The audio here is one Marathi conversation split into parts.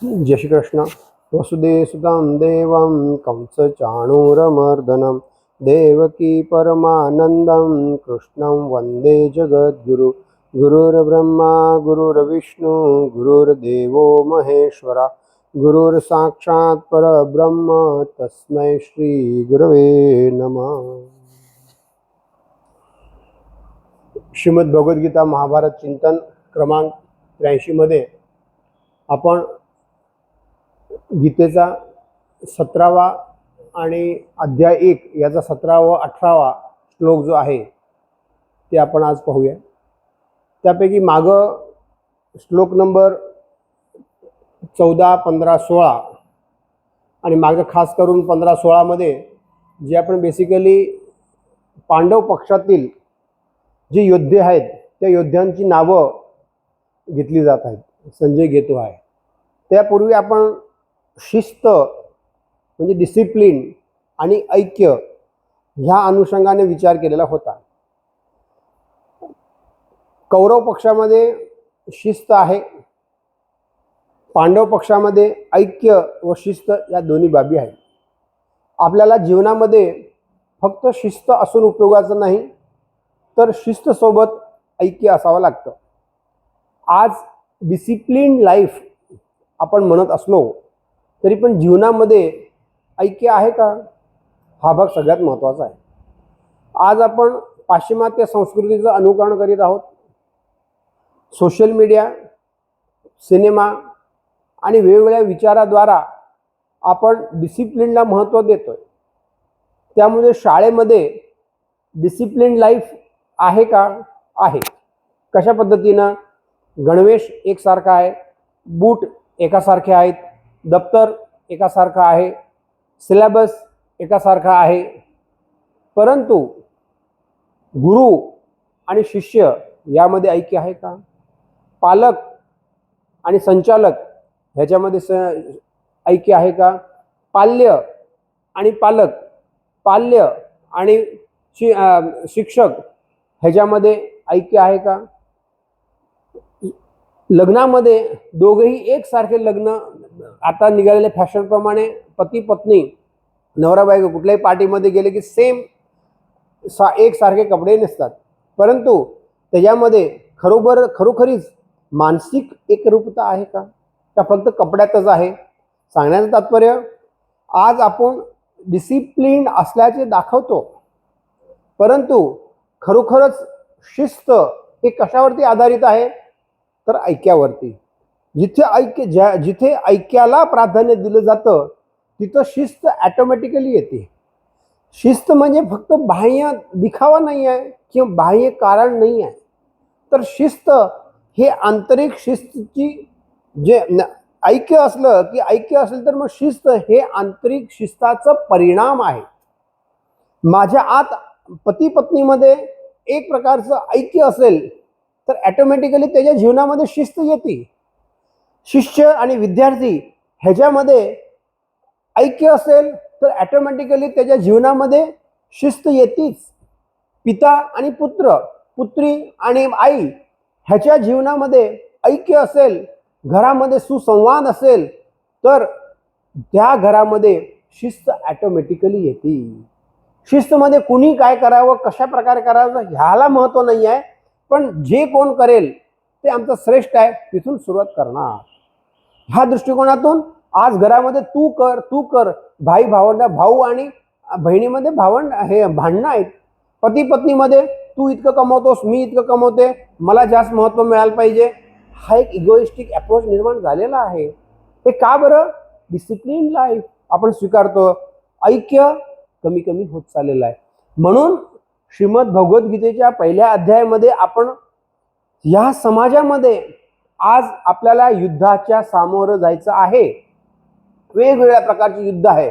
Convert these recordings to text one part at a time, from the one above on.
जय श्री कृष्ण। वसुदेवसुतं देवं कंसचाणूरमर्दनं देवकी परमानंदं कृष्णं वंदे जगद्गुरु। गुरुर्ब्रह्मा गुरुर्विष्णु गुरुर्देवो महेश्वरा गुरुर्साक्षात् परब्रह्म तस्मै श्री गुरवे नमः। श्रीमद् भगवद्गीता महाभारत चिंतन क्रमांक 83 मध्ये आपण गीतेचा 17वा आणि अध्याय 1 याचा 17वा व 18वा श्लोक जो आहे ते आपण आज पाहूया। त्यापैकी माग श्लोक नंबर 14, 15, 16 आणि मागे खास करून 15, 16 मध्ये जे आपण बेसिकली पांडव पक्षातील जे योद्धे आहेत त्या योद्ध्यांची नावं घेतली जात आहेत। संजय घेतो आहे। त्यापूर्वी आपण शिस्त म्हणजे डिसिप्लिन आणि ऐक्य ह्या अनुषंगाने विचार केलेला होता। कौरव पक्षामध्ये शिस्त आहे, पांडव पक्षामध्ये ऐक्य व शिस्त या दोन्ही बाबी आहेत। आपल्याला जीवनामध्ये फक्त शिस्त असून उपयोगाचं नाही तर शिस्त सोबत ऐक्य असावं लागतं। आज डिसिप्लिन लाईफ आपण म्हणत असलो तरी पण जीवनामध्ये ऐक्य आहे का, हा भाग सगळ्यात महत्त्वाचा आहे। आज आपण पाश्चिमात्य संस्कृतीचं अनुकरण करीत आहोत। सोशल मीडिया, सिनेमा आणि वेगवेगळ्या विचाराद्वारा आपण डिसिप्लिनला महत्त्व देतोय। त्यामुळे शाळेमध्ये डिसिप्लिन लाईफ आहे का, आहे। कशा पद्धतीनं गणवेश एकसारखा आहे, बूट एकासारखे आहेत, दप्तर एकासारखा आहे, सिलेबस एकासारखा आहे, परंतु गुरु आणि शिष्य यामध्ये ऐक्य आहे का? पालक आणि संचालक ह्याच्यामध्ये ऐक्य आहे का? पाल्य आणि पालक, पाल्य आणि शिक्षक ह्याच्यामध्ये ऐक्य आहे का? लग्नामध्ये दोघेही एकसारखे लग्न, आता निघालेल्या फॅशनप्रमाणे पती पत्नी नवरा बायको कुठल्याही पार्टीमध्ये गेले की सेम एकसारखे कपडे नेसतात, परंतु त्याच्यामध्ये खरोखरीच मानसिक एकरूपता आहे का फक्त कपड्यातच आहे? सांगण्याचं तात्पर्य, आज आपण डिसिप्लिन असल्याचे दाखवतो, परंतु खरोखरच शिस्त हे कशावरती आधारित आहे तर ऐक्यावरती। जिथे ऐक्याला प्राधान्य दिलं जातं तिथं शिस्त ऑटोमॅटिकली येते। शिस्त म्हणजे फक्त बाह्य दिखावा नाही आहे किंवा बाह्य कारण नाही आहे, तर शिस्त हे आंतरिक शिस्तची जे ऐक्य असलं की ऐक्य असेल तर मग शिस्त हे आंतरिक शिस्ताचा परिणाम आहे। माझ्या आत पती पत्नीमध्ये एक प्रकारचं ऐक्य असेल तर ऑटोमॅटिकली त्याच्या जीवनामध्ये शिस्त येते। शिष्य आणि विद्यार्थी ह्याच्यामध्ये ऐक्य असेल तर ऑटोमॅटिकली त्याच्या जीवनामध्ये शिस्त येतीच। पिता आणि पुत्र, पुत्री आणि आई ह्याच्या जीवनामध्ये ऐक्य असेल, घरामध्ये सुसंवाद असेल तर त्या घरामध्ये शिस्त ऑटोमॅटिकली येते। शिस्तमध्ये कुणी काय करावं, कशा प्रकारे करावं ह्याला महत्त्व नाही आहे, पण जे कोण करेल ते आमचं श्रेष्ठ आहे तिथून सुरुवात करणार। ह्या दृष्टिकोनातून आज घरामध्ये तू कर, भाई भावंड, भाऊ आणि बहिणीमध्ये भांडणं आहेत। पती पत्नीमध्ये तू इतकं कमवतोस, मी इतकं कमवते, मला जास्त महत्त्व मिळालं पाहिजे, हा एक इगोइस्टिक अप्रोच निर्माण झालेला आहे। हे का बरं? डिसिप्लिन लाईफ आपण स्वीकारतो, ऐक्य कमी कमी होत चाललेलं आहे। म्हणून श्रीमद भगवद्गीतेच्या पहिल्या अध्यायामध्ये आपण या समाजामध्ये आज आपल्याला युद्धाच्या सामोरं जायचं आहे। वेगवेगळ्या प्रकारची युद्ध आहे।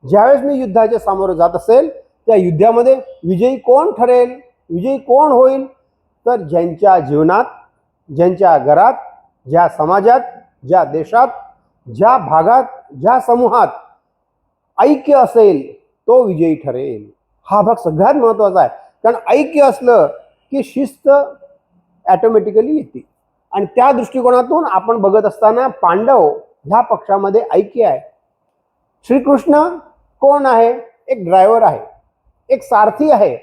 ज्यावेळेस मी युद्धाच्या सामोरं जात असेल त्या युद्धामध्ये विजयी कोण ठरेल, विजयी कोण होईल तर ज्यांच्या जीवनात, ज्यांच्या घरात, ज्या समाजात, ज्या देशात, ज्या भागात, ज्या समूहात ऐक्य असेल तो विजयी ठरेल। हा भाग सगळ्यात महत्त्वाचा आहे, कारण ऐक्य असलं की शिस्त ऑटोमॅटिकली येते। आणि त्या दृष्टिकोनातून आपण बघत असताना पांडव ह्या पक्षामध्ये ऐक्य आहे. श्रीकृष्ण कोण आहे? एक ड्रायव्हर आहे, एक सारथी आहे,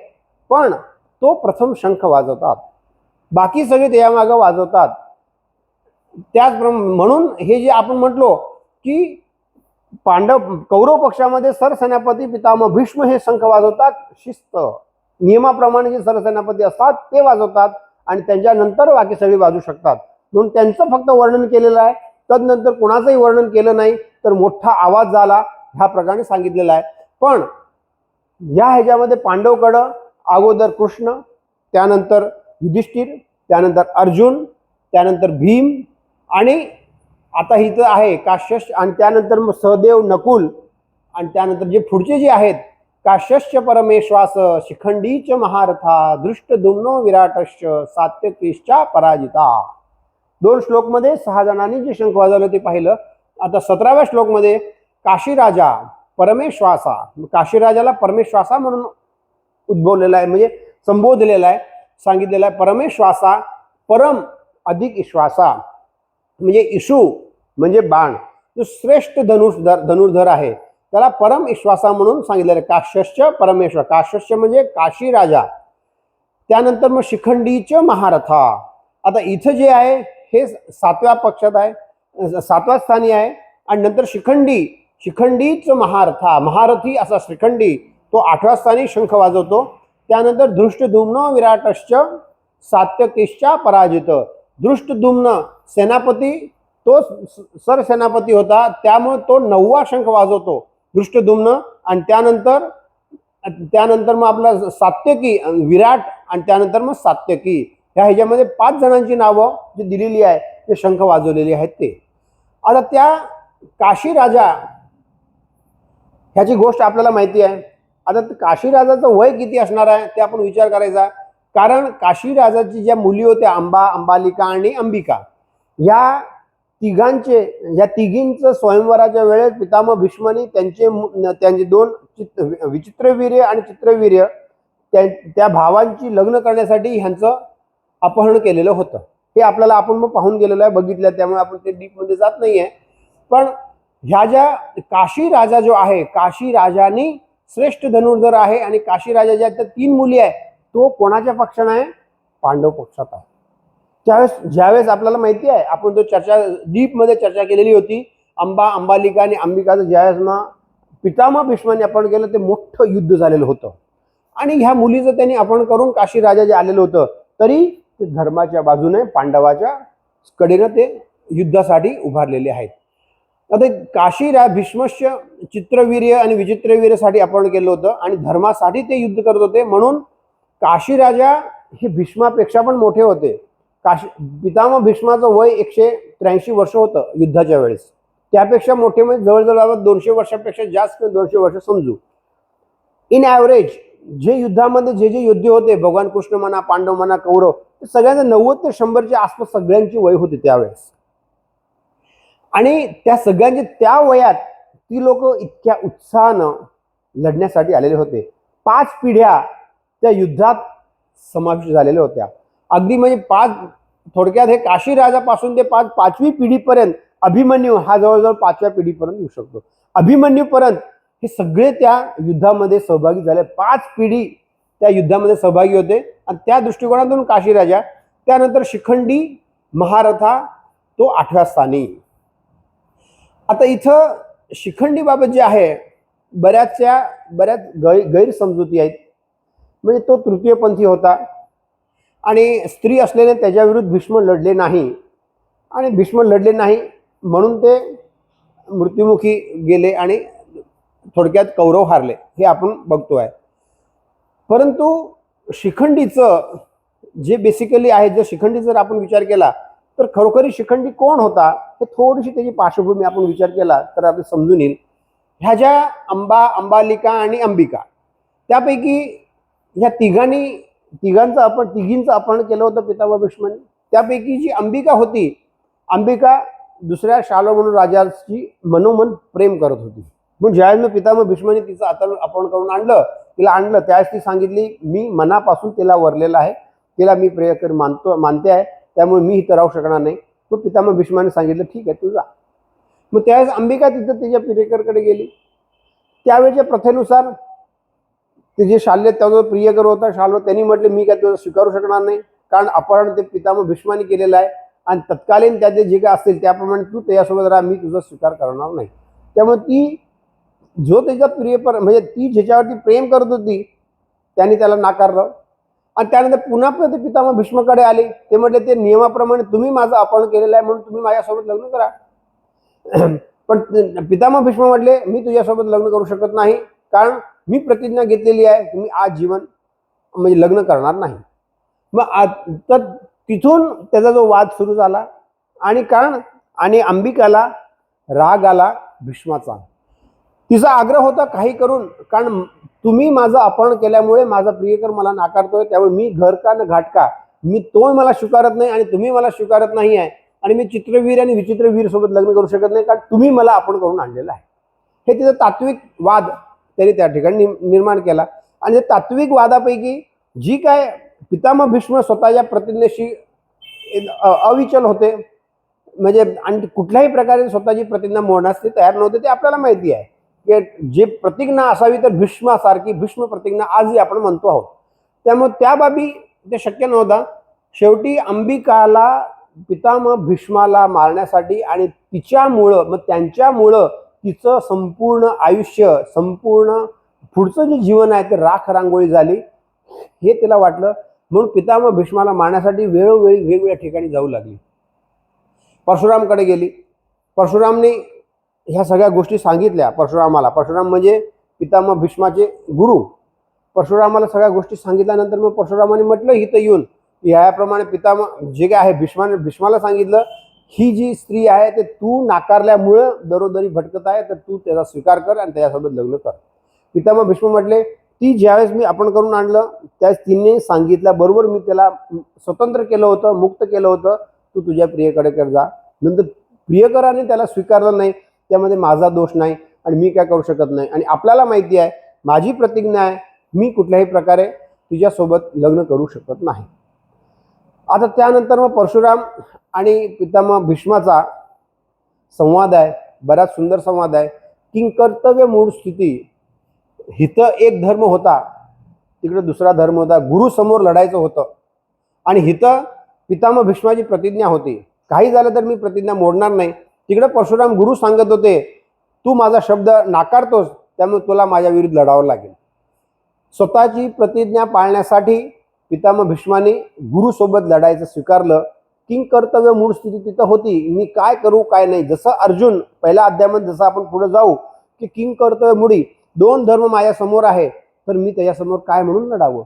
पण तो प्रथम शंख वाजवतात, बाकी सगळे त्यामागं वाजवतात. त्याचप्रमाणे म्हणून हे जे आपण म्हटलो की कौरव पक्षामध्ये सरसेनापती पितामह भीष्म हे शंख वाजवतात, शिस्त नियमाप्रमाणे जे सरसेनापती असतात ते वाजवतात आणि त्यांच्यानंतर बाकी सगळे वाजू शकतात. म्हणून त्यांचं फक्त वर्णन केलेलं आहे, तदनंतर कोणाचंही वर्णन केलं नाही. तर मोठा आवाज झाला ह्या प्रकारे सांगितलेला आहे. पण या ह्याच्यामध्ये पांडवकडं अगोदर कृष्ण, त्यानंतर युधिष्ठिर, त्यानंतर अर्जुन, त्यानंतर भीम आणि आता इथं आहे काश्यश, आणि त्यानंतर मग सहदेव, नकुल, आणि त्यानंतर जे पुढचे जे आहेत काश्यश्च परमेश्वास, शिखंडीच महारथा, दृष्टद्युम्नो विराटश्च, सात्यकीश्चा पराजिता. 2 श्लोकमध्ये 6 जणांनी जे शंख वाजवलं ते पाहिलं. आता 17व्या श्लोकमध्ये काशीराजा परमेश्वासा, काशीराजाला परमेश्वासा म्हणून उद्भवलेला आहे, म्हणजे संबोधलेला आहे, सांगितलेला आहे. परमेश्वासा, परम अधिक ईश्वासा, म्हणजे इशू म्हणजे बाण, जो श्रेष्ठ धनुर्धर आहे त्याला परम ईश्वासा म्हणून सांगितलेलं आहे. काश्यश्च परमेश्वर, काश्यश्च म्हणजे काशी राजा. त्यानंतर मग शिखंडीच महारथा. आता इथं जे आहे हे 7व्या पक्षात आहे, 7व्या स्थानी आहे. आणि नंतर शिखंडीच महारथा, महारथी असा श्रीखंडी तो 8व्या स्थानी शंख वाजवतो. त्यानंतर दृष्टद्युम्न विराटश्च, सात्यकीश्चा पराजित. दृष्टद्युम्न सेनापती, तो सरसेनापती होता, त्यामुळे तो 9वा शंख वाजवतो दृष्टद्युम्न. आणि त्यानंतर मग आपला सात्यकी, विराट, आणि त्यानंतर मग सात्यकी. ह्या ह्याच्यामध्ये 5 जणांची नावं जी दिलेली आहे ते शंख वाजवलेली आहेत ते. आता त्या काशी राजा ह्याची गोष्ट आपल्याला माहिती आहे. आता काशी राजाचं वय किती असणार आहे ते आपण विचार करायचा. कारण काशी राजाची ज्या मुली होत्या अंबा, अंबालिका आणि अंबिका, या तिघींचं स्वयंवराच्या वेळेस पितामह भीष्मानी त्यांचे 2 विचित्रवीर्य आणि चित्रवीर्य त्या भावांची लग्न करण्यासाठी ह्यांचं अपहरण केलेलं होतं. हे आपल्याला आपण मग पाहून गेलेलं आहे, बघितलं, त्यामुळे आपण ते डीपमध्ये जात नाहीये. पण ह्या ज्या काशी राजा जो आहे, काशी राजानी श्रेष्ठ धनुर्धर आहे, आणि काशी राजा ज्या 3 मुली आहे तो कोणाच्या पक्षाने आहे? पांडव पक्षात आहे. ज्यावेळेस आपल्याला माहिती आहे, आपण तो डीपमध्ये चर्चा केलेली होती, अंबालिका आणि अंबिकाचं ज्यावेळेस मग पितामह भीष्माने अपहरण केलं, ते मोठं युद्ध झालेलं होतं. आणि ह्या मुलीचं त्यांनी अपहरण करून काशी राजा जे आलेलं होतं, तरी ते धर्माच्या बाजूने पांडवाच्या कडेनं ते युद्धासाठी उभारलेले आहेत. आता काशी भीष्मस्य चित्रवीर्य आणि विचित्रवीर्यासाठी अपहरण केलं होतं आणि धर्मासाठी ते युद्ध करत होते. म्हणून काशी राजा हे भीष्मापेक्षा पण मोठे होते. पितामह भीष्माचं वय 183 वर्ष होतं युद्धाच्या वेळेस. त्यापेक्षा मोठे म्हणजे जवळजवळ 200 वर्षापेक्षा जास्त, 200 वर्ष समजू. इन ॲव्हरेज जे युद्धामध्ये जे योद्धे होते, भगवान कृष्ण म्हणा, पांडव म्हणा, कौरव, सगळ्यांचं 90 ते 100च्या आसपास सगळ्यांची वय होती त्यावेळेस. आणि त्या सगळ्यांचे त्या वयात ती लोक इतक्या उत्साहानं लढण्यासाठी आलेले होते. 5 पिढ्या त्या युद्धात समाविष्ट झालेल्या होत्या. अगदी म्हणजे 5, थोडक्यात हे काशी राजापासून ते 5वी पिढीपर्यंत, अभिमन्यू हा जवळजवळ 5व्या पिढीपर्यंत येऊ शकतो. अभिमन्यूपर्यंत हे सगळे त्या युद्धामध्ये सहभागी झाले. 5 पिढी त्या युद्धामध्ये सहभागी होते. आणि त्या दृष्टिकोनातून काशी राजा. त्यानंतर शिखंडी महारथा तो 8व्या स्थानी. आता इथं शिखंडीबाबत जे आहे बऱ्याच गैरसमजुती आहेत. म्हणजे तो तृतीयपंथी होता आणि स्त्री असलेले त्याच्याविरुद्ध भीष्म लढले नाही, आणि भीष्म लढले नाही म्हणून ते मृत्युमुखी गेले आणि थोडक्यात कौरव हारले, हे आपण बघतो आहे. परंतु शिखंडीचं जे बेसिकली आहे, जर शिखंडी जर आपण विचार केला तर खरोखरी शिखंडी कोण होता हे थोडीशी त्याची पार्श्वभूमी आपण विचार केला तर आपल्याला समजून येईल. ह्या ज्या अंबालिका आणि अंबिका, त्यापैकी ह्या तिघींचं अपहरण केलं होतं पितामह भीष्माने. त्यापैकी जी अंबिका होती, अंबिका दुसऱ्या शालो म्हणून राजाची मनोमन प्रेम करत होती. म्हणून ज्यावेळेस पितामह भीष्माने तिचं अपहरण करून तिला आणलं त्यावेळेस ती सांगितली, मी मनापासून तिला वरलेला आहे, तिला मी प्रियकर मानते आहे, त्यामुळे मी इथं राहू शकणार नाही. तो पितामह भीष्माने सांगितलं, ठीक आहे तू जा. मग त्यावेळेस अंबिका तिथं तिच्या प्रियकरकडे गेली. त्यावेळेच्या प्रथेनुसार ते जे शाल्य त्याचा प्रियकर होता शाल्व, त्यांनी म्हटले मी काय तुझं स्वीकारू शकणार नाही, कारण अपहरण ते पितामह भीष्माने केलेलं आहे आणि तत्कालीन त्याचे जे काय असतील त्याप्रमाणे तू त्याच्यासोबत राहा, मी तुझा स्वीकार करणार नाही. त्यामुळे ती जो त्याचा प्रियपर म्हणजे ती ज्याच्यावरती प्रेम करत होती त्यांनी त्याला नाकारलं. आणि त्यानंतर पुन्हा ते पितामह भीष्माकडे आले. ते म्हटले ते नियमाप्रमाणे तुम्ही माझं अपहरण केलेलं आहे म्हणून तुम्ही माझ्यासोबत लग्न करा. पण पितामह भीष्म म्हटले मी तुझ्यासोबत लग्न करू शकत नाही, कारण मी प्रतिज्ञा घेतलेली आहे की मी आज जीवन म्हणजे लग्न करणार नाही. मग तर तिथून त्याचा जो वाद सुरू झाला आणि कारण आणि अंबिकाला राग आला भीष्माचा. तिचा आग्रह होता काही करून, कारण तुम्ही माझं अपहरण केल्यामुळे माझा प्रियकर मला नाकारतोय, त्यामुळे मी घर का न घाट का, मी तो मला स्वीकारत नाही आणि तुम्ही मला स्वीकारत नाही आहे आणि मी चित्रवीर आणि विचित्रवीर सोबत लग्न करू शकत नाही, कारण तुम्ही मला अपहरण करून आणलेलं आहे. हे तिचा तात्विक वाद त्यांनी त्या ठिकाणी निर्माण केला. आणि तात्विक वादापैकी जी काय पितामह भीष्म स्वतःच्या प्रतिज्ञेशी अविचल होते, म्हणजे आणि कुठल्याही प्रकारे स्वतःची प्रतिज्ञा मोडण्यास ते तयार नव्हते, ते आपल्याला माहिती आहे की जे प्रतिज्ञा असावी तर भीष्मासारखी भीष्म प्रतिज्ञा आजही आपण म्हणतो आहोत. त्यामुळे त्या बाबी ते शक्य नव्हता. शेवटी अंबिकाला पितामह भीष्माला मारण्यासाठी आणि तिच्यामुळं मग त्यांच्यामुळं तिचं संपूर्ण आयुष्य संपूर्ण पुढचं जे जीवन आहे ते राख रांगोळी झाली हे तिला वाटलं. म्हणून पितामह भीष्माला मारण्यासाठी वेळोवेळी वेगवेगळ्या ठिकाणी जाऊ लागली. परशुरामकडे गेली. परशुरामने ह्या सगळ्या गोष्टी सांगितल्या परशुरामाला. परशुराम म्हणजे पितामह भीष्माचे गुरु. परशुरामाला सगळ्या गोष्टी सांगितल्यानंतर मग परशुरामाने म्हटलं इथं येऊन याप्रमाणे पितामह जे काय आहे भीष्माला सांगितलं ही जी स्त्री आहे ते तू नाकारल्यामुळं दरोदरी भटकत आहे, तर तू त्याचा स्वीकार कर आणि त्याच्यासोबत लग्न कर. पितामह भीष्म म्हटले ती ज्यावेळेस मी आपण करून आणलं त्यावेळेस तिने सांगितल्याबरोबर मी त्याला स्वतंत्र केलं होतं, मुक्त केलं होतं, तू तुझ्या प्रियकडे कर जा. नंतर प्रियकराने त्याला स्वीकारलं नाही, त्यामध्ये माझा दोष नाही आणि मी काय करू शकत नाही. आणि आपल्याला माहिती आहे माझी प्रतिज्ञा आहे, मी कुठल्याही प्रकारे तुझ्यासोबत लग्न करू शकत नाही. आता त्यानंतर मग परशुराम आणि पितामह भीष्माचा संवाद आहे, बराच सुंदर संवाद आहे. किंकर्तव्य मूळ स्थिती. इथं एक धर्म होता, तिकडे दुसरा धर्म होता. गुरु समोर लढायचं होतं आणि इथं पितामह भीष्माची प्रतिज्ञा होती, काही झालं तर मी प्रतिज्ञा मोडणार नाही. तिकडे परशुराम गुरु सांगत होते तू माझा शब्द नाकारतोस, त्यामुळे तुला माझ्या विरुद्ध लढावं लागेल. स्वतःची प्रतिज्ञा पाळण्यासाठी पितामह भीष्माने गुरुसोबत लढायचं स्वीकारलं. किंकर्तव्य मूळ स्थिती तिथं होती, मी काय करू काय नाही. जसं अर्जुन पहिल्या अध्यायामध्ये जसं आपण पुढे जाऊ की किंकर्तव्य मुळी दोन धर्म माझ्यासमोर आहे, तर मी त्याच्यासमोर काय म्हणून लढावं.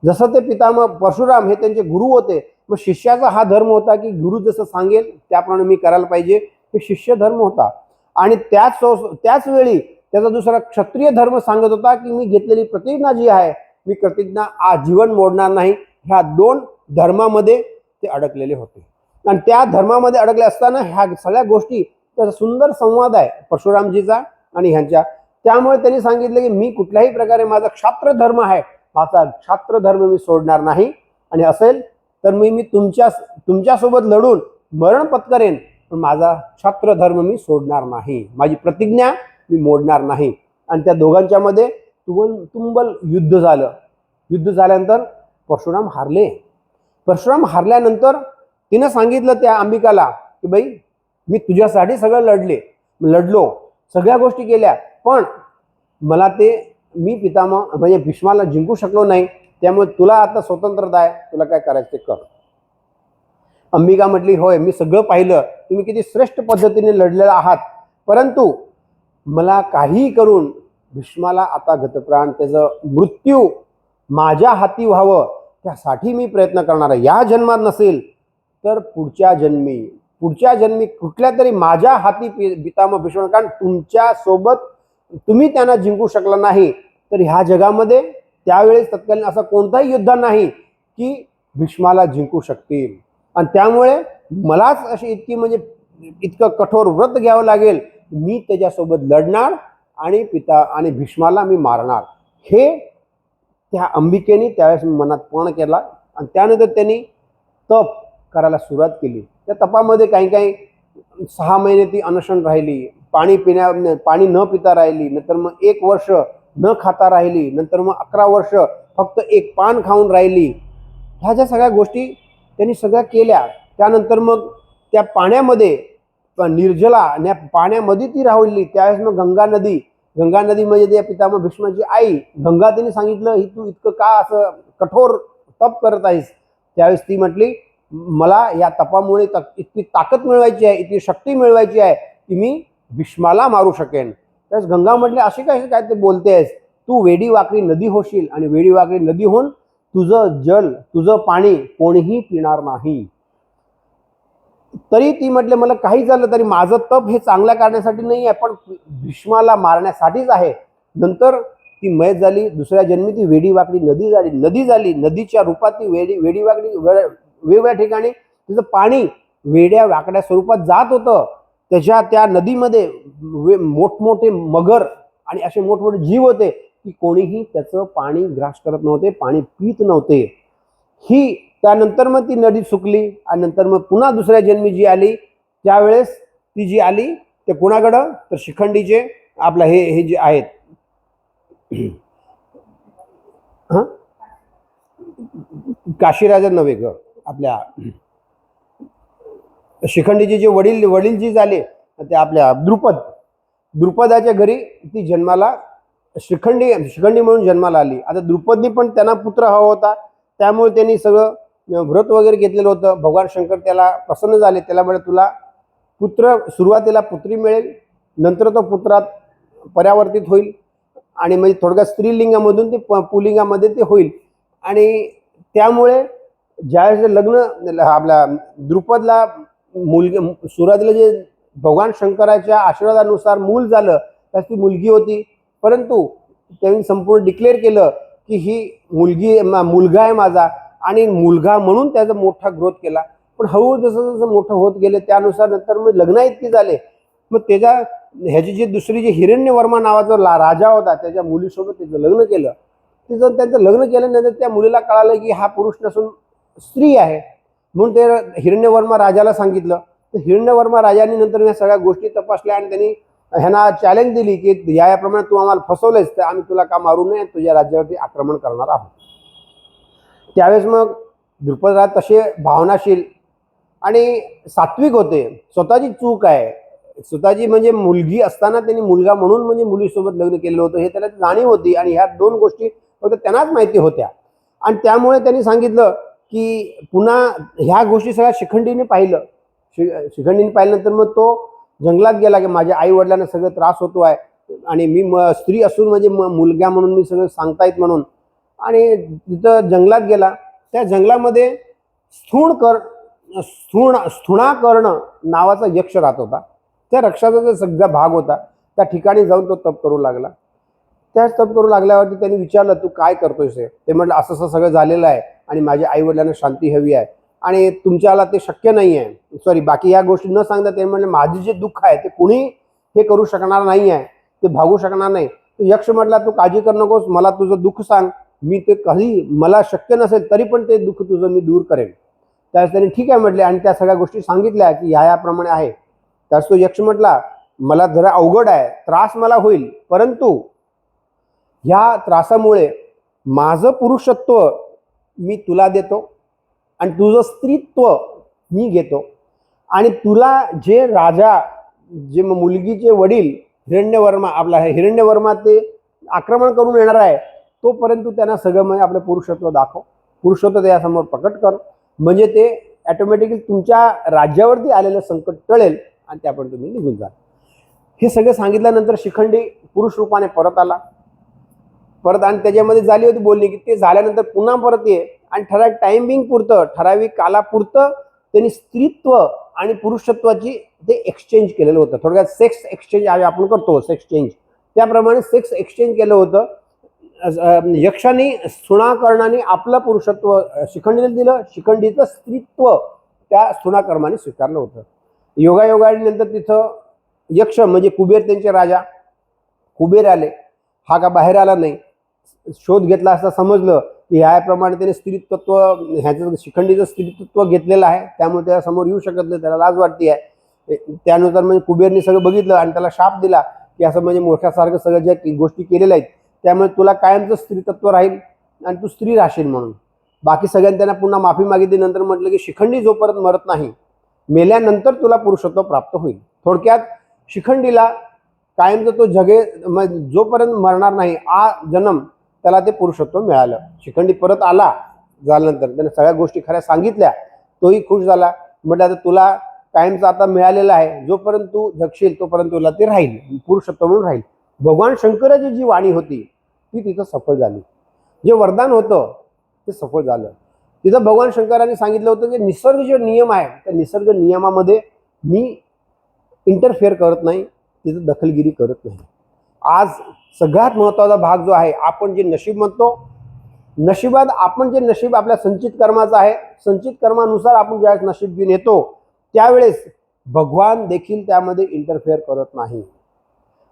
जसं ते पितामह परशुराम हे त्यांचे गुरु होते, मग शिष्याचा हा धर्म होता की गुरु जसं सांगेल त्याप्रमाणे मी करायला पाहिजे, हे शिष्य धर्म होता. आणि त्याच वेळी त्याचा दुसरा क्षत्रिय धर्म सांगत होता की मी घेतलेली प्रतिज्ञा जी आहे मी प्रतिज्ञा आजीवन मोडणार नाही. ह्या दोन धर्मामध्ये ते अडकलेले होते आणि त्या धर्मामध्ये अडकले असताना ह्या सगळ्या गोष्टी त्याचा सुंदर संवाद आहे परशुरामजीचा आणि ह्यांच्या. त्यामुळे त्यांनी सांगितलं की मी कुठल्याही प्रकारे माझा क्षात्र धर्म आहे, माझा क्षात्र धर्म मी सोडणार नाही आणि असेल तर मी तुमच्यासोबत लढून मरण पत्करेन, पण माझा क्षात्र धर्म मी सोडणार नाही, माझी प्रतिज्ञा मी मोडणार नाही. आणि त्या दोघांच्या मध्ये तुंबल युद्ध झालं. युद्ध झाल्यानंतर परशुराम हारले. परशुराम हारल्यानंतर तिनं सांगितलं त्या अंबिकाला की बाई मी तुझ्यासाठी सगळं लढलो, सगळ्या गोष्टी केल्या, पण मला मी पितामह म्हणजे भीष्माला जिंकू शकलो नाही, त्यामुळे तुला आता स्वतंत्रता आहे, तुला काय करायचं ते कर. अंबिका म्हटली होय मी सगळं पाहिलं, तुम्ही किती श्रेष्ठ पद्धतीने लढलेला आहात, परंतु मला काही करून भीष्माला आता गतप्राण त्याचं मृत्यू माझ्या हाती व्हावं त्यासाठी मी प्रयत्न करणार आहे. या जन्मात नसेल तर पुढच्या जन्मी कुठल्या तरी माझ्या हाती पितामह भीष्म, कारण तुमच्या सोबत तुम्ही त्यांना जिंकू शकला नाही तर ह्या जगामध्ये त्यावेळेस तत्कालीन असा कोणताही योद्धा नाही की भीष्माला जिंकू शकतील. आणि त्यामुळे मलाच अशी इतकं कठोर व्रत घ्यावं लागेल, मी त्याच्यासोबत लढणार आणि भीष्माला मी मारणार. हे त्या अंबिकेने त्यावेळेस मनात पण केला आणि त्यानंतर त्यांनी तप करायला सुरुवात केली. त्या तपामध्ये काही 6 महिने ती अनशन राहिली, पाणी न पिता राहिली, नंतर मग 1 वर्ष न खाता राहिली, नंतर मग 11 वर्ष फक्त एक पान खाऊन राहिली. ह्या ज्या सगळ्या गोष्टी त्यांनी सगळ्या केल्या. त्यानंतर मग त्या पाण्यामध्ये निर्जला पाण्यामध्ये ती राहिली. त्यावेळेस मग गंगा नदी म्हणजे त्या पितामह भीष्माची आई गंगा, तिने सांगितलं, ही तू इतकं का असं कठोर तप करत आहेस? त्यावेळेस ती म्हटली, मला या तपामुळे इतकी ताकद मिळवायची आहे, इतकी शक्ती मिळवायची आहे की मी भीष्माला मारू शकेन. त्यावेळेस गंगा म्हटली, अशी काय ते बोलतेस? तू वेडी वाकडी नदी होशील आणि वेडी वाकडी नदी होऊन तुझं जल, तुझं पाणी कोणीही पिणार नाही. तरी ती म्हटले, मला काही झालं तरी माझं तप हे चांगल्या करण्यासाठी नाही आहे, पण भीष्माला मारण्यासाठीच आहे. नंतर ती मयत झाली. दुसऱ्या जन्मी ती वेडी वाकडी नदी झाली. नदीच्या रूपात ती वेडी वाकडी वेगवेगळ्या ठिकाणी तिचं पाणी वेड्या वाकड्या स्वरूपात जात होतं. त्या नदीमध्ये मोठमोठे मगर आणि असे मोठमोठे जीव होते की कोणीही त्याचं पाणी ग्रास करत नव्हते, पाणी पित नव्हते. त्यानंतर मग ती नदी सुकली आणि नंतर मग पुन्हा दुसऱ्या जन्मी जी आली, त्यावेळेस ती जी आली ते कुणाकडं? तर शिखंडीचे आपला हे जे आहेत काशीराजा नव्हे ग, आपल्या शिखंडीचे जे वडील जी झाले ते आपल्या द्रुपदाच्या घरी ती जन्माला शिखंडी म्हणून जन्माला आली. आता द्रुपदनी पण त्यांना पुत्र हवा होता, त्यामुळे त्यांनी सगळं व्रत वगैरे घेतलेलं होतं. भगवान शंकर त्याला प्रसन्न झाले. त्याला म्हणे, तुला पुत्र, सुरुवातीला पुत्री मिळेल, नंतर तो पुत्रात परावर्तित होईल आणि म्हणजे थोडक्यात स्त्रीलिंगामधून ते पुलिंगामध्ये ते होईल. आणि त्यामुळे ज्यावेळेस लग्न आपल्या द्रुपदला सुरुवातीला जे भगवान शंकराच्या आशीर्वादानुसार मूल झालं, त्यास ती मुलगी होती. परंतु त्यांनी संपूर्ण डिक्लेअर केलं की ही मुलगा आहे माझा, आणि मुलगा म्हणून त्याचा मोठा ग्रोथ केला. पण हळूहळू जसं जसं मोठं होत गेले त्यानुसार नंतर मग लग्न इतकी झाले. मग ह्याची जी दुसरी जी हिरण्यवर्मा नावाचा राजा होता, त्याच्या मुलीसोबत त्याचं लग्न केलं. त्यांचं लग्न केल्यानंतर त्या मुलीला कळालं की हा पुरुष नसून स्त्री आहे, म्हणून ते हिरण्यवर्मा राजाला सांगितलं. तर हिरण्यवर्मा राजाने नंतर या सगळ्या गोष्टी तपासल्या आणि त्यांनी ह्यांना चॅलेंज दिली की याप्रमाणे तू आम्हाला फसवलेस तर आम्ही तुला का मारू नये, तुझ्या राज्यावरती आक्रमण करणार आहोत. त्यावेळेस मग द्रुपदराज तसे भावनाशील आणि सात्विक होते. स्वतःची चूक आहे, स्वतःची म्हणजे मुलगी असताना त्यांनी मुलगा म्हणून म्हणजे मुलीसोबत लग्न केलं होतं हे त्याला जाणीव होती. आणि ह्या 2 गोष्टी फक्त त्यांनाच माहिती होत्या. आणि त्यामुळे त्यांनी सांगितलं की पुन्हा ह्या गोष्टी सगळ्या शिखंडीने पाहिलं. शिखंडीने पाहिल्यानंतर मग तो जंगलात गेला की माझ्या आई वडिलांना सगळं त्रास होतो आहे आणि मी स्त्री असून म्हणजे मुलगा म्हणून मी सगळं सांगतायत म्हणून. आणि तिथं जंगलात गेला. त्या जंगलामध्ये स्थूणाकर्ण नावाचा यक्ष राहत होता. त्या रक्षाचा जो सगळा भाग होता त्या ठिकाणी जाऊन तो तप करू लागला. त्याच तप करू लागल्यावरती त्यांनी विचारलं, तू काय करतोयस? ते म्हटलं, असं असं सगळं झालेलं आहे आणि माझ्या आई वडिलांना शांती हवी आहे आणि तुमच्याला ते शक्य नाही आहे. बाकी या गोष्टी न सांगता ते म्हणले, माझे जे दुःख आहे ते कुणी हे करू शकणार नाही आहे, ते भागू शकणार नाही. तर यक्ष म्हटला, तू काळजी करू नकोस, मला तुझं दुःख सांग, मी ते कधी मला शक्य नसेल तरी पण ते दुःख तुझं मी दूर करेन. त्यावेळेस त्यांनी ठीक आहे म्हटले आणि त्या सगळ्या गोष्टी सांगितल्या की ह्याप्रमाणे आहे. त्यावेळेस तो यक्ष म्हटला, मला जरा अवघड आहे, त्रास मला होईल, परंतु ह्या त्रासामुळे माझं पुरुषत्व मी तुला देतो आणि तुझं स्त्रीत्व मी घेतो. आणि तुला जे राजा, जे मुलगीचे वडील हिरण्यवर्मा, आपला हिरण्यवर्मा ते आक्रमण करून येणार आहे, तोपर्यंत त्यांना सगळं म्हणजे आपलं पुरुषत्व दाखव, पुरुषत्व त्यासमोर प्रकट कर, म्हणजे ते ॲटोमॅटिकली तुमच्या राज्यावरती आलेलं संकट टळेल आणि त्यापर्यंत तुम्ही निघून जा. हे सगळं सांगितल्यानंतर शिखंडी पुरुष रूपाने परत आला. आणि त्याच्यामध्ये झाली होती बोलणी की ते झाल्यानंतर पुन्हा परत ये आणि ठराविक टायमिंग पुरतं, ठराविक कालापुरतं त्यांनी स्त्रीत्व आणि पुरुषत्वाची ते एक्सचेंज केलेलं होतं. थोडक्यात सेक्स एक्सचेंज आपण करतो, सेक्स चेंज, त्याप्रमाणे सेक्स एक्सचेंज केलं होतं. यक्षाने स्थूणाकर्णाने आपलं पुरुषत्व शिखंडीला दिलं, शिखंडीचं स्त्रीत्व त्या स्थूणाकर्माने स्वीकारलं होतं. योगायोगानंतर तिथं यक्ष म्हणजे कुबेर, त्यांचे राजा कुबेर आले. हा का बाहेर आला नाही, शोध घेतला असता समजलं की ह्याप्रमाणे त्याने स्त्रीत्व ह्याचं शिखंडीचं स्त्रीत्व घेतलेलं आहे, त्यामुळे त्याला समोर येऊ शकत नाही, त्याला लाज वाटते आहे. त्यानुसार म्हणजे कुबेरने सगळं बघितलं आणि त्याला शाप दिला की असं म्हणजे मोठ्यासारखं सगळं ज्या गोष्टी केलेल्या आहेत त्यामुळे तुला कायमचं स्त्रीतत्व राहील आणि तू स्त्री राहशील म्हणून. बाकी सगळ्यांनी त्यांना पुन्हा माफी मागितली. नंतर म्हटलं की शिखंडी जोपर्यंत मरत नाही मेल्यानंतर तुला पुरुषत्व प्राप्त होईल. थोडक्यात शिखंडीला कायमचं तो जोपर्यंत मरणार नाही जन्म त्याला ते पुरुषत्व मिळालं. शिखंडी परत आला झाल्यानंतर त्याने सगळ्या गोष्टी खऱ्या सांगितल्या. तोही खुश झाला. म्हटलं आता तुला कायमचं आता मिळालेलं आहे, जोपर्यंत तू जगशील तोपर्यंत तुला ते राहील, पुरुषत्व म्हणून राहील. भगवान शंकराची जी वाणी होती ती तिथं सफल झाली. जे वरदान होतं ते सफल झालं. तिथं भगवान शंकरांनी सांगितलं होतं की निसर्ग जे नियम आहे त्या निसर्ग नियमामध्ये मी इंटरफेअर करत नाही, तिथं दखलगिरी करत नाही. आज सगळ्यात महत्त्वाचा भाग जो आहे, आपण जे नशीब म्हणतो, नशिबात आपण जे नशीब आपल्या संचित कर्माचं आहे, संचित कर्मानुसार आपण ज्यावेळेस नशीब घेऊन येतो त्यावेळेस भगवान देखील त्यामध्ये इंटरफेअर करत नाही.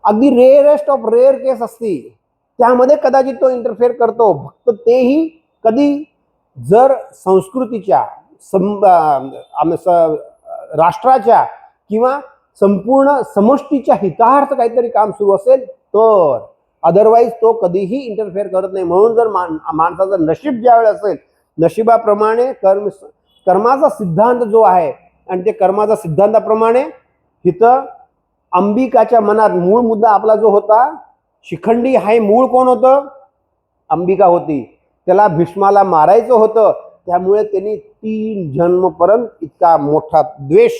अगदी रेअरेस्ट ऑफ रेअर केस असती त्यामध्ये कदाचित तो इंटरफेअर करतो. फक्त तेही कधी जर संस्कृतीच्या राष्ट्राच्या किंवा संपूर्ण समष्टीच्या हितार्थ काहीतरी काम सुरू असेल तर, अदरवाईज तो कधीही इंटरफेअर करत नाही. म्हणून जर माणसाचं नशीब ज्यावेळेस असेल, नशिबाप्रमाणे कर्माचा सिद्धांत जो आहे आणि ते कर्माचा सिद्धांताप्रमाणे इथं अंबिकाच्या मनात मूळ मुद्दा आपला जो होता, शिखंडी हाय मूळ कोण होतं? अंबिका होती. त्याला भीष्माला मारायचं होतं, त्यामुळे त्यांनी 3 जन्मपर्यंत इतका मोठा द्वेष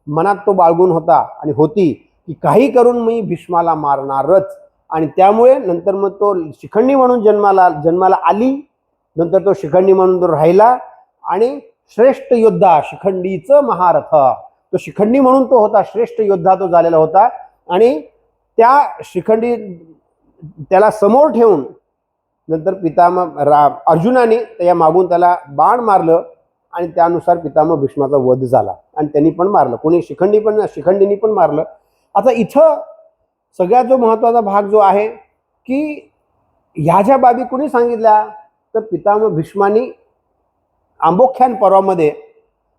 मनात तो बाळगून होता आणि होती की काही करून मी भीष्माला मारणारच. आणि त्यामुळे नंतर मग तो शिखंडी म्हणून जन्माला आली. नंतर तो शिखंडी म्हणून तो राहिला आणि श्रेष्ठ योद्धा, शिखंडीचं महारथ, तो शिखंडी म्हणून तो होता, श्रेष्ठ योद्धा तो झालेला होता. आणि त्या शिखंडी त्याला समोर ठेवून नंतर पितामह अर्जुनाने त्याच्या मागून त्याला बाण मारलं आणि त्यानुसार पितामह भीष्माचा वध झाला आणि त्यांनी पण मारलं. कोणी शिखंडीनी पण मारलं. आता इथं सगळ्यात जो महत्त्वाचा भाग जो आहे की ह्या ज्या बाबी कोणी सांगितल्या, तर पितामह भीष्मानी आंबोख्यान पर्वामध्ये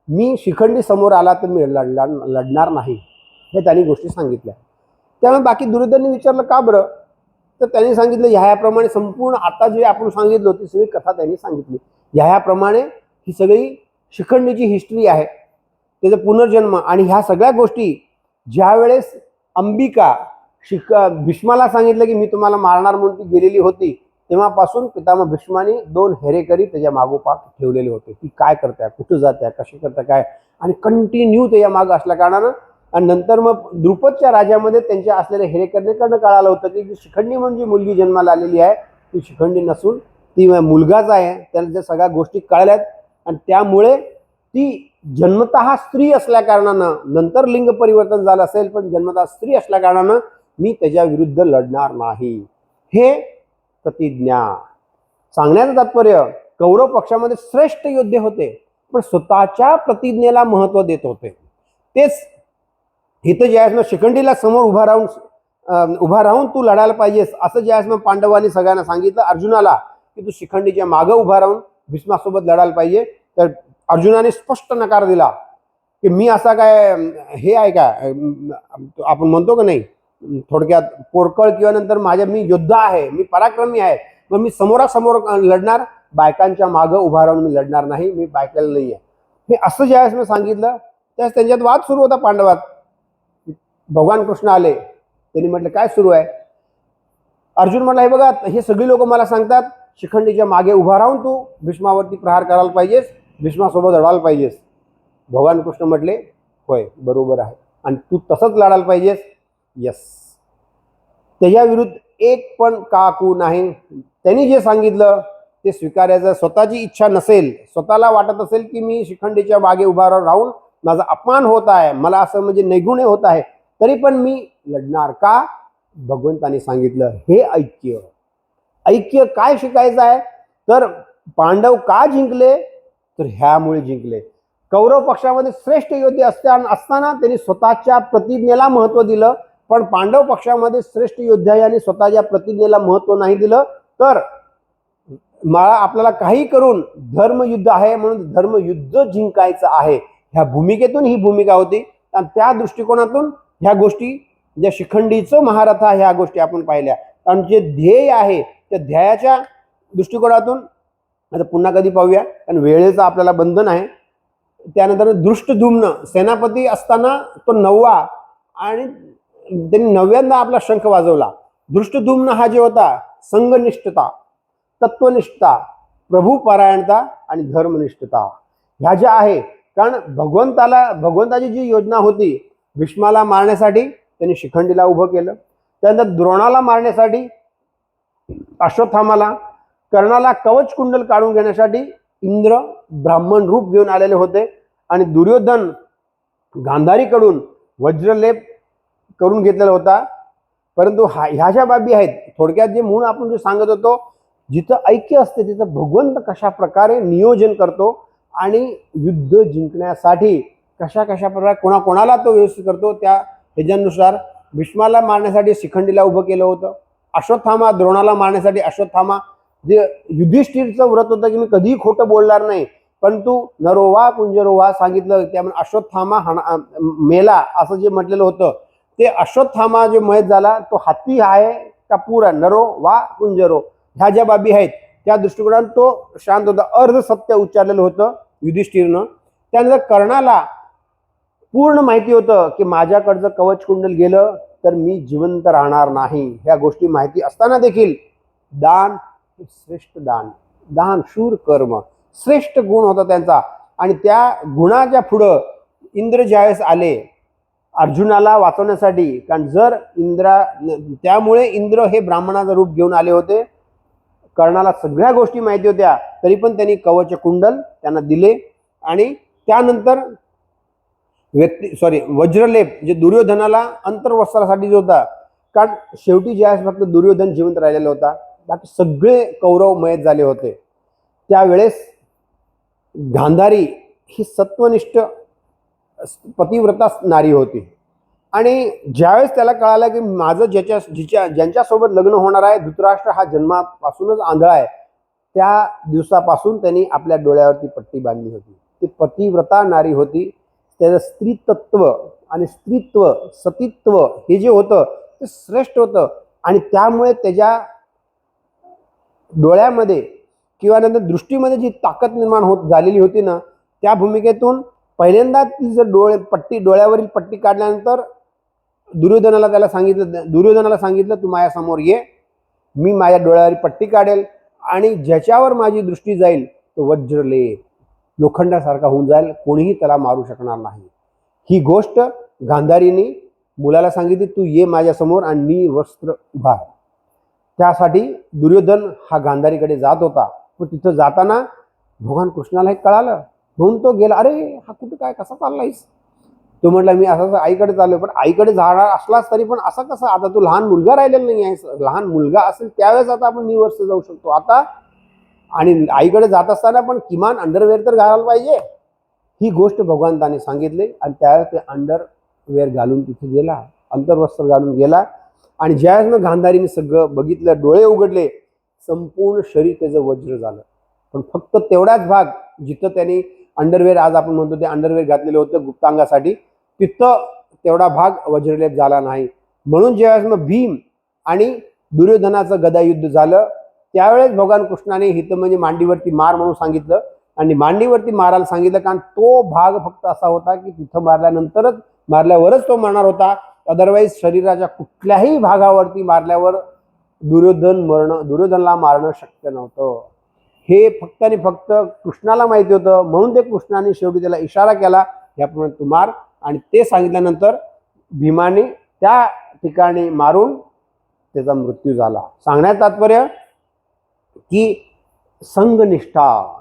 मी शिखंडी समोर आला तर मी लढणार नाही हे त्यांनी गोष्टी सांगितल्या. त्यामुळे बाकी दुर्योधनने विचारलं का बरं, तर त्यांनी सांगितलं ह्याप्रमाणे संपूर्ण आता जे आपण सांगितलं ती सगळी कथा त्यांनी सांगितली. ह्याप्रमाणे ही सगळी शिखंडीची हिस्ट्री आहे, त्याचा पुनर्जन्म आणि ह्या सगळ्या गोष्टी ज्यावेळेस अंबिका भीष्माला सांगितलं की मी तुम्हाला मारणार म्हणून ती गेलेली होती, तेव्हापासून पितामह भीष्माने 2 हेरेकरी त्याच्या मागोपाठ ठेवलेले होते की काय करताय, कुठं जात्या, कशी करताय काय, आणि कंटिन्यू त्याच्या मागं असल्या कारणानं. आणि नंतर मग द्रुपदच्या राज्यामध्ये त्यांच्या असलेल्या हेरेकरीकडनं कळालं होतं की शिखंडी म्हणून जी मुलगी जन्माला आलेली आहे ती शिखंडी नसून ती मुलगाच आहे. त्याला त्या सगळ्या गोष्टी कळल्यात आणि त्यामुळे ती जन्मतः स्त्री असल्या कारणानं, नंतर लिंग परिवर्तन झालं असेल पण जन्मतः स्त्री असल्या कारणानं मी त्याच्या विरुद्ध लढणार नाही. हे प्रतिज्ञा सांगण्याचं तात्पर्य, कौरव पक्षामध्ये श्रेष्ठ योद्धे होते पण स्वतःच्या प्रतिज्ञेला महत्त्व देत होते. तेच इथं ज्यावेळेस शिखंडीला समोर उभा राहून तू लढायला पाहिजेस असं ज्यावेळेस पांडवांनी सगळ्यांना सांगितलं अर्जुनाला की तू शिखंडीच्या मागं उभा राहून भीष्मासोबत लढायला पाहिजे, तर अर्जुनाने स्पष्ट नकार दिला की मी असा काय हे आहे का, आपण म्हणतो का नाही थोडक्यात पोरकळ, किंवा नंतर मी योद्धा आहे, मी पराक्रमी आहे, पण मी समोरासमोर लढणार, बायकांच्या मागं उभा राहून मी लढणार नाही, मी बायकाला नाही आहे. हे असं ज्यावेळेस मी सांगितलं त्यावेळेस त्यांच्यात वाद सुरू होता पांडवात. भगवान कृष्ण आले, त्यांनी म्हटलं काय सुरू आहे. अर्जुन म्हटलं हे बघा हे सगळी लोक मला सांगतात शिखंडीच्या मागे उभा राहून तू भीष्मावरती प्रहार करायला पाहिजेस, भीष्मासोबत लढायला पाहिजेस. भगवान कृष्ण म्हटले होय बरोबर आहे आणि तू तसंच लढायला पाहिजेस. यस, त्याच्या विरुद्ध एक पण काकू नाही. त्यांनी जे सांगितलं ते स्वीकारायचं. स्वतःची इच्छा नसेल, स्वतःला वाटत असेल की मी शिखंडीच्या मागे उभा राहून माझा अपमान होत आहे, मला असं म्हणजे नैगुण्य होत आहे, तरी पण मी लढणार का. भगवंताने सांगितलं हे ऐक्य. ऐक्य काय शिकायचं आहे, तर पांडव का जिंकले, तर ह्यामुळे जिंकले. कौरव पक्षामध्ये श्रेष्ठ योद्धे असताना त्यांनी स्वतःच्या प्रतिज्ञेला महत्त्व दिलं, पण पांडव पक्षामध्ये श्रेष्ठ योद्ध्याने स्वतःच्या प्रतिज्ञेला महत्त्व नाही दिलं. तर मला आपल्याला काही करून धर्मयुद्ध आहे म्हणून धर्मयुद्ध जिंकायचं आहे, ह्या भूमिकेतून ही भूमिका होती. आणि त्या दृष्टिकोनातून ह्या गोष्टी, ज्या शिखंडीचं महारथ ह्या गोष्टी आपण पाहिल्या. कारण जे ध्येय आहे त्या ध्येयाच्या दृष्टिकोनातून आता पुन्हा कधी पाहूया, कारण वेळेचं आपल्याला बंधन आहे. त्यानंतर दृष्टद्युम्न सेनापती असताना तो 9वा आणि त्यांनी 9व्यांदा आपला शंख वाजवला. दृष्टद्युम्न हा जे होता संघनिष्ठता, तत्वनिष्ठता, प्रभुपरायणता आणि धर्मनिष्ठता ह्या ज्या आहे. कारण भगवंताची जी योजना होती, भीष्माला मारण्यासाठी त्यांनी शिखंडीला उभं केलं. त्यानंतर द्रोणाला मारण्यासाठी अश्वत्थामाला, कर्णाला कवच कुंडल काढून घेण्यासाठी इंद्र ब्राह्मण रूप घेऊन आलेले होते. आणि दुर्योधन गांधारीकडून वज्रलेप करून घेतलेला होता. परंतु ह्या ज्या बाबी आहेत, थोडक्यात जे म्हणून आपण जे सांगत होतो, जिथं ऐक्य असते तिथं भगवंत कशा प्रकारे नियोजन करतो आणि युद्ध जिंकण्यासाठी कशा प्रकारे कोणाला तो व्यवस्थित करतो. त्या ह्याच्यानुसार भीष्माला मारण्यासाठी शिखंडीला उभं केलं होतं. अश्वत्थामा द्रोणाला मारण्यासाठी अश्वत्थामा, जे युधिष्ठिरचं व्रत होतं की मी कधीही खोटं बोलणार नाही, परंतु नरो वा कुंजरो वा सांगितलं. त्यामुळे अश्वत्थामा मेला असं जे म्हटलेलं होतं, ते अश्वत्थामा जे मयत झाला तो हाती आहे का पुरा, नरो वा कुंजरो ह्या ज्या बाबी आहेत त्या दृष्टिकोनात तो शांत होता. अर्ध सत्य उच्चारलेलं होतं युधिष्ठिरनं. त्यानंतर कर्णाला पूर्ण माहिती होतं की माझ्याकडचं कवच कुंडल गेलं तर मी जिवंत राहणार नाही. ह्या गोष्टी माहिती असताना देखील दान श्रेष्ठ दान शूर कर्म श्रेष्ठ गुण होता त्यांचा. आणि त्या गुणाच्या पुढं इंद्र ज्यावेळेस आले अर्जुनाला वाचवण्यासाठी, कारण जर त्यामुळे इंद्र हे ब्राह्मणाचं रूप घेऊन आले होते. कर्णाला सगळ्या गोष्टी माहिती होत्या, तरी पण त्यांनी कवच कुंडल त्यांना दिले. आणि त्यानंतर वज्रलेप जे दुर्योधनाला अंतर्वस्त्रासाठी जो होता, कारण शेवटी ज्यावेळेस फक्त दुर्योधन जिवंत राहिलेला होता, बाकी सगळे कौरव मयत झाले होते. त्यावेळेस गांधारी ही सत्वनिष्ठ पतिव्रता नारी होती. आणि ज्यावेळेस त्याला कळालं की माझं ज्यांच्यासोबत लग्न होणार आहे धृतराष्ट्र हा जन्मापासूनच आंधळा आहे, त्या दिवसापासून त्यांनी आपल्या डोळ्यावरती पट्टी बांधली होती. ती पतिव्रता नारी होती. त्याचं स्त्रीतत्व आणि स्त्रीत्व सतीत्व हे जे होतं ते श्रेष्ठ होतं. आणि त्यामुळे त्याच्या डोळ्यामध्ये किंवा नंतर दृष्टीमध्ये जी ताकद निर्माण झालेली होती ना, त्या भूमिकेतून पहिल्यांदा ती जर डोळ्यावरील पट्टी काढल्यानंतर दुर्योधनाला सांगितलं तू माझ्यासमोर ये, मी माझ्या डोळ्यावरील पट्टी काढेल आणि ज्याच्यावर माझी दृष्टी जाईल तो वज्रलेप लोखंडासारखा होऊन जाईल, कोणीही त्याला मारू शकणार नाही. ही गोष्ट गांधारीने मुलाला सांगितली, तू ये माझ्यासमोर आणि मी वस्त्र उभार. त्यासाठी दुर्योधन हा गांधारीकडे जात होता. पण तिथं जाताना भगवान कृष्णाला हे कळालं, म्हणून तो गेला. अरे हा कुठं काय कसा चाललायस? तो म्हटला मी असं आईकडे चाललोय. पण आईकडे जाणार असलास तरी पण असं कसं, आता तू लहान मुलगा राहिलेला नाही आहेस. लहान मुलगा असेल त्यावेळेस आता आपण निवर्स जाऊ शकतो. आता आणि आईकडे जात असताना पण किमान अंडरवेअर तर घालायला पाहिजे. ही गोष्ट भगवंताने सांगितली आणि त्यावेळेस ते अंडरवेअर घालून तिथे गेला, अंतर्वस्त्र घालून गेला. आणि ज्यावेळेस गांधारीने सगळं बघितलं, डोळे उघडले, संपूर्ण शरीर त्याचं वज्र झालं. पण फक्त तेवढाच भाग जिथं त्यांनी अंडरवेअर, आज आपण म्हणतो ते अंडरवेअर घातलेलं होतं गुप्तांगासाठी, तिथं तेवढा भाग वज्रलेप झाला नाही. म्हणून ज्यावेळेस मग भीम आणि दुर्योधनाचं गदायुद्ध झालं, त्यावेळेस भगवान कृष्णाने हिथं म्हणजे मांडीवरती मार म्हणून सांगितलं. आणि मांडीवरती मारायला सांगितलं कारण तो भाग फक्त असा होता की तिथं मारल्यावरच तो मरणार होता. अदरवाईज शरीराच्या कुठल्याही भागावरती मारल्यावर दुर्योधनला मारणं शक्य नव्हतं. हे फक्त आणि फक्त कृष्णाला माहिती होतं. म्हणून ते कृष्णाने शेवटी त्याला इशारा केला, याप्रमाणे तू मार. आणि ते सांगितल्यानंतर भीमाने त्या ठिकाणी मारून त्याचा मृत्यू झाला. सांगण्याचं तात्पर्य की संघनिष्ठा,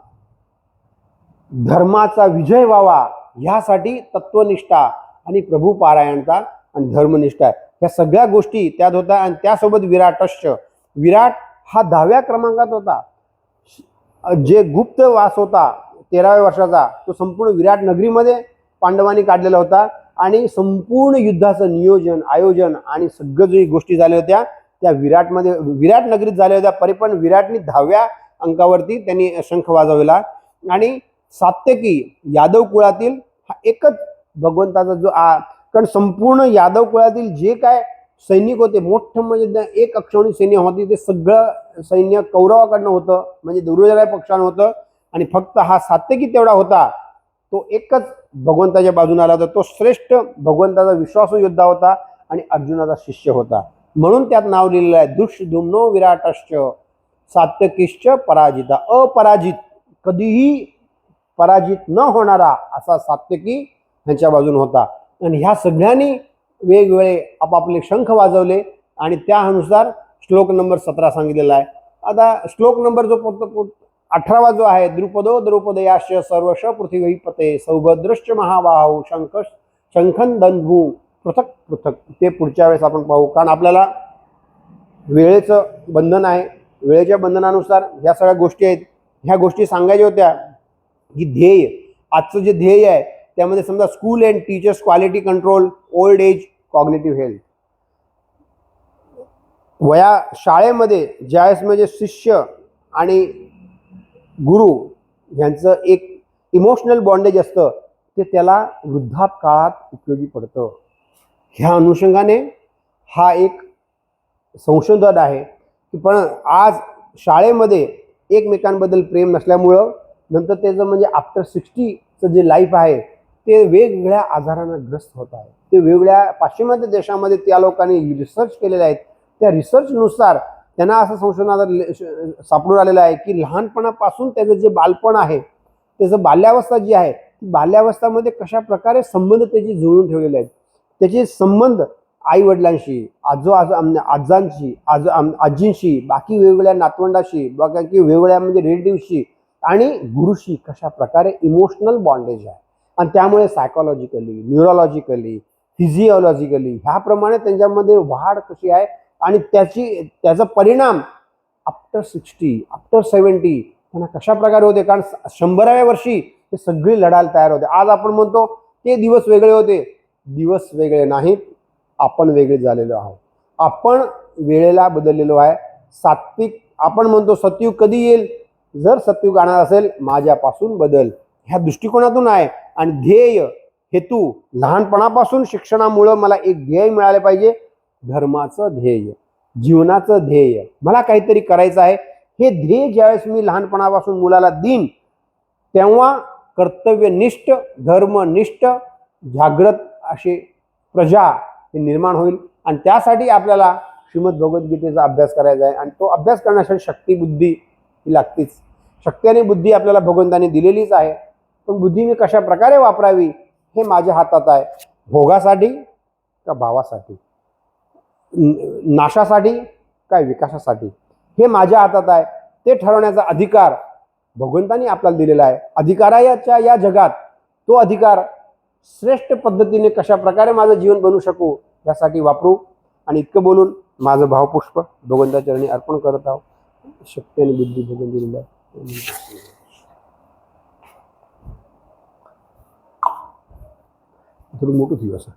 धर्माचा विजय व्हावा ह्यासाठी तत्वनिष्ठा आणि प्रभुपारायणता आणि धर्मनिष्ठा ह्या सगळ्या गोष्टी त्यात होत्या. आणि त्यासोबत विराट हा 10व्या क्रमांकात होता. जे गुप्त वास होता 13व्या वर्षाचा, तो संपूर्ण विराट नगरीमध्ये पांडवांनी काढलेला होता. आणि संपूर्ण युद्धाचं नियोजन आयोजन आणि सगळं जे गोष्टी झाल्या होत्या त्या विराट नगरीत झाल्या होत्या. परिपण विराटने 10व्या अंकावरती त्यांनी शंख वाजवला. आणि सात्यकी यादव कुळातील हा एकच भगवंताचा जो कारण संपूर्ण यादव कुळातील जे काय सैनिक होते, मोठं म्हणजे एक अक्षौणी सैन्य होती, ते सगळं सैन्य कौरवाकडनं होतं, म्हणजे दुर्योधना पक्षानं होतं. आणि फक्त हा सात्यकी तेवढा होता, तो एकच भगवंताच्या बाजूने आला होता. तो श्रेष्ठ भगवंताचा विश्वासू योद्धा होता आणि अर्जुनाचा शिष्य होता. म्हणून त्यात नाव लिहिलेलं आहे, दुष्टद्युम्नो विराटश्च सात्यकीश्च पराजिता. अपराजित, कधीही पराजित न होणारा असा सात्यकी ह्यांच्या बाजून होता. आणि ह्या सगळ्यांनी वेगवेगळे आपापले शंख वाजवले आणि त्यानुसार श्लोक नंबर 17 सांगितलेला आहे. आता श्लोक नंबर जो 18 जो आहे, द्रुपदो द्रौपदयाश्च सर्वश पृथ्वीपते सौभद्रश्च महाबाहू शंखन दंभू पृथक पृथक, ते पुढच्या वेळेस आपण पाहू. कारण आपल्याला वेळेचं बंधन आहे, वेळेच्या बंधनानुसार ह्या सगळ्या गोष्टी आहेत. ह्या गोष्टी सांगायच्या होत्या की ध्येय, आजचं जे ध्येय आहे त्यामध्ये समजा school and teachers quality control, old age, cognitive health. शाळेमध्ये ज्यावेळेस म्हणजे शिष्य आणि गुरु यांचं एक इमोशनल बॉन्डेज असतं, ते त्याला वृद्धापकाळात उपयोगी पडतं. ह्या अनुषंगाने हा एक संशोधन आहे की पण आज शाळेमध्ये एकमेकांबद्दल प्रेम नसल्यामुळं नंतर त्याचं म्हणजे आफ्टर 60चं जे लाईफ आहे ते वेगवेगळ्या आजारांना ग्रस्त होत आहे. ते वेगवेगळ्या पाश्चिमात्य देशामध्ये त्या लोकांनी रिसर्च केलेले आहेत. त्या रिसर्चनुसार त्यांना असं संशोधनात सापडून आलेलं आहे की लहानपणापासून त्याचं जे बालपण आहे, त्याचं बाल्यावस्था जी आहे, ती बाल्यावस्थामध्ये कशा प्रकारे संबंध त्याची जुळून ठेवलेले आहेत. त्याचे संबंध आई वडिलांशी, आजांशी, आजींशी, बाकी वेगवेगळ्या नातवंडाशी, बाकी वेगवेगळ्या म्हणजे रिलेटिव्हशी आणि गुरुशी कशा प्रकारे इमोशनल बॉन्डेज आहे. आणि त्यामुळे सायकोलॉजिकली, न्यूरोलॉजिकली, फिजिओलॉजिकली ह्याप्रमाणे त्यांच्यामध्ये वाढ कशी आहे आणि त्याचा परिणाम आफ्टर 60, आफ्टर 70 त्यांना कशा प्रकारे होते. कारण 100व्या वर्षी ते सगळी लढायला तयार होते. आज आपण म्हणतो ते दिवस वेगळे होते, दिवस वेगळे नाहीत, आपण वेगळे झालेलो आहोत. आपण वेळेला बदललेलो आहे. सात्विक, आपण म्हणतो सतयुग कधी येईल, जर सतयुग आणणार असेल माझ्यापासून बदल, ह्या दृष्टिकोनातून आहे. आणि ध्येय, हेतू, लहानपणापासून शिक्षणामुळं मला एक ध्येय मिळाले पाहिजे, धर्माचं ध्येय, जीवनाचं ध्येय, मला काहीतरी करायचं आहे. हे ध्येय ज्यावेळेस मी लहानपणापासून मुलाला देईन तेव्हा कर्तव्यनिष्ठ, धर्मनिष्ठ, जागृत अशी प्रजा हे निर्माण होईल. आणि त्यासाठी आपल्याला श्रीमद भगवद्गीतेचा अभ्यास करायचा आहे. आणि तो अभ्यास करण्यासाठी शक्ती, बुद्धी ही लागतीच. शक्ती आणि बुद्धी आपल्याला भगवंताने दिलेलीच आहे, पण बुद्धी मी कशा प्रकारे वापरावी हे माझ्या हातात आहे. भोगासाठी का भावासाठी, नाशासाठी काय विकासासाठी, हे माझ्या हातात आहे. ते ठरवण्याचा अधिकार भगवंतानी आपल्याला दिलेला आहे. अधिकाराच्या या जगात तो अधिकार श्रेष्ठ पद्धतीने कशा प्रकारे माझं जीवन बनवू शकू यासाठी वापरू. आणि इतकं बोलून माझं भावपुष्प भगवंताच्या चरणी अर्पण करत आहोत. शक्ती आणि बुद्धी भगवंत दिलेला आहे. थोडं मोठं थी असं